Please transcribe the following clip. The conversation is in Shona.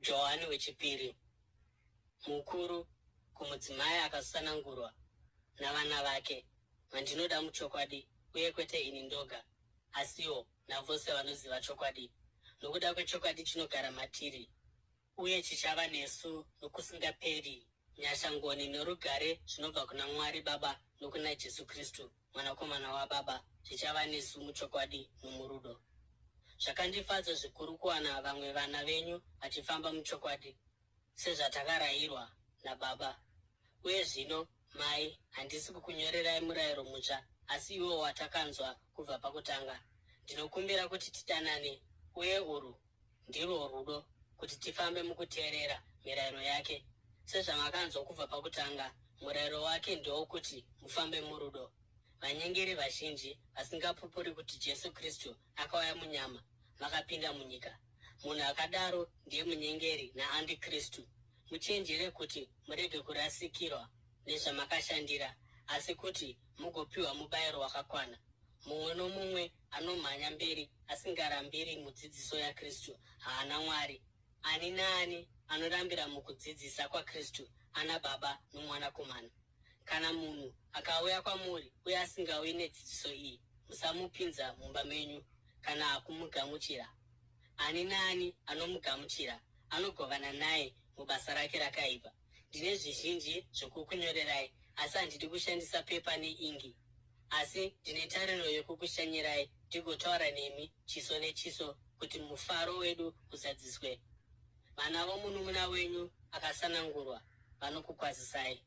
Johwani rechipiri. Mukuru kumudzimai akasanangurwa navana vake, vandinoda muchokwadi, uye kwete ini ndoga, asiwo navose vanoziva chokwadi. Nokuda kwechokwadi chinogara matiri, uye chichava nesu nokusingaperi. Nyasha, ngoni norugare zvinobva kuna Mwari Baba nokuna Jesu Kristu, mwanakomana waBaba, zvichava nesu muchokwadi nomurudo. Zvakandifadza zvikuru kuwana vamwe vana venyu vachifamba muchokwadi, sezvatakarayirwa naBaba. Uye zvino, mai, handisi kukunyorerai murayiro mutsva, asi iwo watakanzwa kubva pakutanga. Ndinokumbira kuti tidanane, uye urwu ndirwo rudo, kuti tifambe mukuteerera mirayiro yake. Sezvamakanzwa kubva pakutanga, murayiro wake ndewokuti mufambe murudo. Vanyengeri vazhinji vasingapupuri kuti Jesu Kristu akauya munyama vakapinda munyika. Munhu akadaro ndiye munyengeri naandikristu. Muchenjere kuti murege kurasikirwa nezvamakashandira, asi kuti mugopiwa mubayiro wakakwana. Mumwe nomumwe anomhanya mberi asingarambiri mudzidziso yaKristu haana Mwari. Ani naani anorambira mukudzidzisa kwaKristu ana Baba noMwanakomana. Kana munhu akauya kwamuri uye asingauyi nedzidziso iyi, musamupinza mumba menyu kana kumugamuchira. Ani naani anomugamuchira anogovana naye mubasa rake rakaipa. Ndine zvizhinji zvokukunyorerai, asi handidi kushandisa pepa neingi. Asi ndine tariro yokukushanyirai ndigotaura nemi chiso nechiso, kuti mufaro wedu uzadziswe. Vana vomunun'una wenyu akasanangurwa vanokukwazisai.